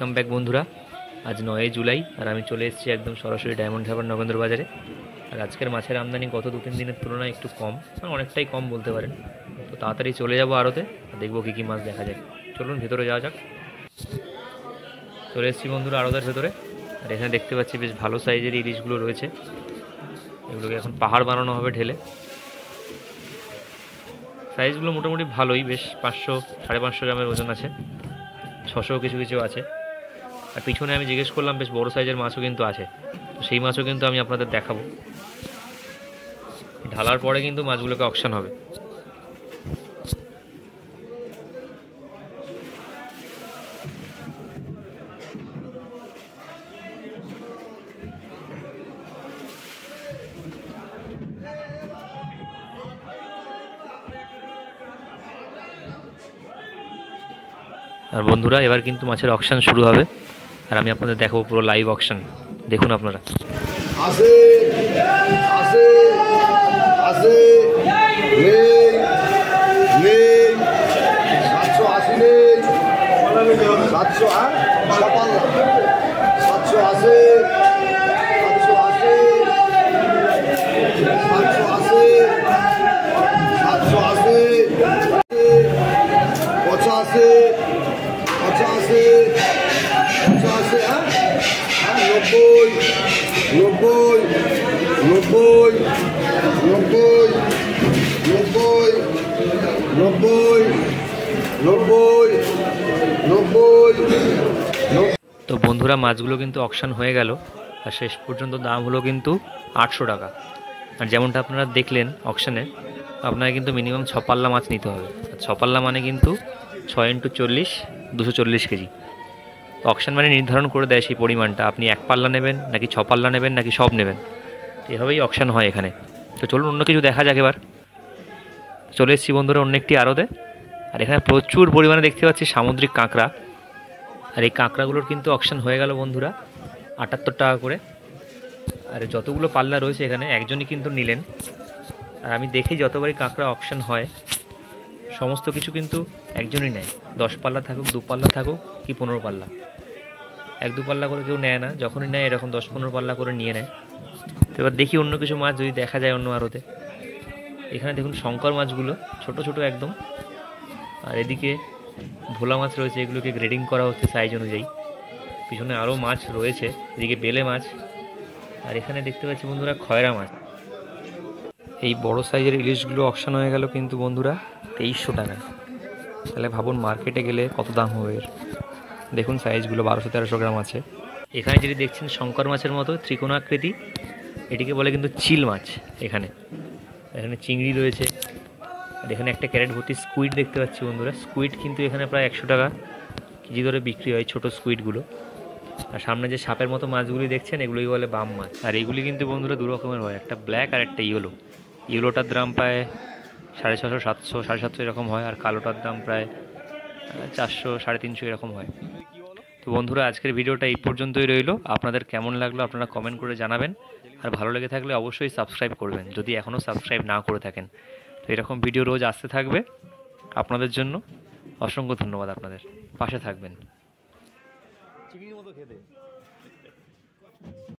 Welcome back বন্ধুরা। আজ 9 জুলাই আর আমি চলে এসেছি একদম সরাসরি ডায়মন্ড হারবার নগেন্দ্র বাজারে। আর আজকের মাছের আমদানি গত 2-3 দিনের তুলনায় একটু কম, অনেকটাই কম বলতে পারেন। তো তাড়াতাড়ি চলে যাবো আড়তে আর দেখবো কী কী মাছ দেখা যায়। চলুন ভেতরে যাওয়া যাক। চলে এসেছি বন্ধুরা আড়তের ভেতরে। আর এখানে দেখতে পাচ্ছি বেশ ভালো সাইজের ইলিশগুলো রয়েছে। এগুলোকে এখন পাহাড় বানানো হবে ঢেলে। সাইজগুলো মোটামুটি ভালোই, বেশ 500-550 গ্রামের ওজন আছে, 600 কিছু কিছু আছে। আর পিছনে আমি জিজ্ঞেস করলাম বেশ বড় সাইজের মাছও কিন্তু আছে, তো সেই মাছও কিন্তু আমি আপনাদের দেখাবো। ঢালার পরে কিন্তু মাছগুলোকে অকশন হবে। আর বন্ধুরা এবার কিন্তু মাছের অকশন শুরু হবে, আর আমি আপনাদের দেখাবো পুরো লাইভ অকশন। দেখুন আপনারা। আসে আসে আসে নেই নেই 780 নেই 700 হ্যাঁ 700 আসে 780 তো বন্ধুরা মাছগুলো কিন্তু অকশন হয়ে গেল, আর শেষ পর্যন্ত দাম হলো কিন্তু 800 টাকা। আর যেমনটা আপনারা দেখলেন অকশনে, আপনারা কিন্তু মিনিমাম 6 পাল্লা মাছ নিতে হবে। আর 6 পাল্লা মানে কিন্তু 6 × 40 240 কেজি। অকশন মানে নির্ধারণ করে দেয় সেই পরিমাণটা, আপনি 1 পাল্লা নেবেন নাকি 6 পাল্লা নেবেন নাকি সব নেবেন, এভাবেই অকশন হয় এখানে। তো চলুন অন্য কিছু দেখা যাক। এবার চলে এসেছি বন্ধুরা অন্য একটি আড়তে। আর এখানে প্রচুর পরিমাণে দেখতে পাচ্ছি সামুদ্রিক কাঁকড়া। আর এই কাঁকড়াগুলোর কিন্তু অকশন হয়ে গেল বন্ধুরা 78 টাকা করে। আর যতগুলো পাল্লা রয়েছে এখানে একজনই কিন্তু নিলেন। আর আমি দেখি যতবারই কাঁকড়া অকশন হয় সমস্ত কিছু কিন্তু একজনই নেয়। 10 পাল্লা থাকুক, 2 পাল্লা থাকুক কি 15 পাল্লা, 1-2 পাল্লা করে কেউ নেয় না। যখনই নেয় এরকম 10-15 পাল্লা করে নিয়ে নেয়। তো এবার দেখি অন্য কিছু মাছ যদি দেখা যায় অন্য আড়তে। এখানে দেখুন শঙ্কর মাছগুলো ছোট ছোট একদম। আর এদিকে ভোলা মাছ রয়েছে, এগুলোকে গ্রেডিং করা হচ্ছে সাইজ অনুযায়ী। পিছনে আরও মাছ রয়েছে, এদিকে বেলে মাছ। আর এখানে দেখতে পাচ্ছি বন্ধুরা খয়রা মাছ। এই বড় সাইজের ইলিশগুলো অকশন হয়ে গেল কিন্তু বন্ধুরা 2300 টাকায়। তাহলে ভাবুন মার্কেটে গেলে কত দাম হবে এর। দেখুন সাইজগুলো 1200-1300 গ্রাম আছে। এখানে যদি দেখছেন শঙ্কর মাছের মতো ত্রিকোণাকৃতি, এটিকে বলে কিন্তু চিল মাছ। এখানে এখানে চিংড়ি রয়েছে। আর এখানে একটা ক্যারেট ভর্তি স্কুইড দেখতে পাচ্ছি বন্ধুরা। স্কুইড কিন্তু এখানে প্রায় 100 টাকা কেজি ধরে বিক্রি হয়, ছোটো স্কুইডগুলো। আর সামনে যে সাপের মতো মাছগুলি দেখছেন এগুলোই বলে বাম মাছ। আর এগুলি কিন্তু বন্ধুরা 2 রকমের হয়, একটা ব্ল্যাক আর একটা ইয়েলো। ইয়েলোটার দাম প্রায় 650, 700, 750 এরকম হয়। আর কালোটার দাম প্রায় 400, 350 এরকম হয়। তো বন্ধুরা আজকের ভিডিওটা এই পর্যন্তই রইল। আপনাদের কেমন লাগলো আপনারা কমেন্ট করে জানাবেন। আর ভালো লেগে থাকলে অবশ্যই সাবস্ক্রাইব করবেন যদি এখনও সাবস্ক্রাইব না করে থাকেন। তো এরকম ভিডিও রোজ আসতে থাকবে আপনাদের জন্য। অসংখ্য ধন্যবাদ, আপনাদের পাশে থাকবেন।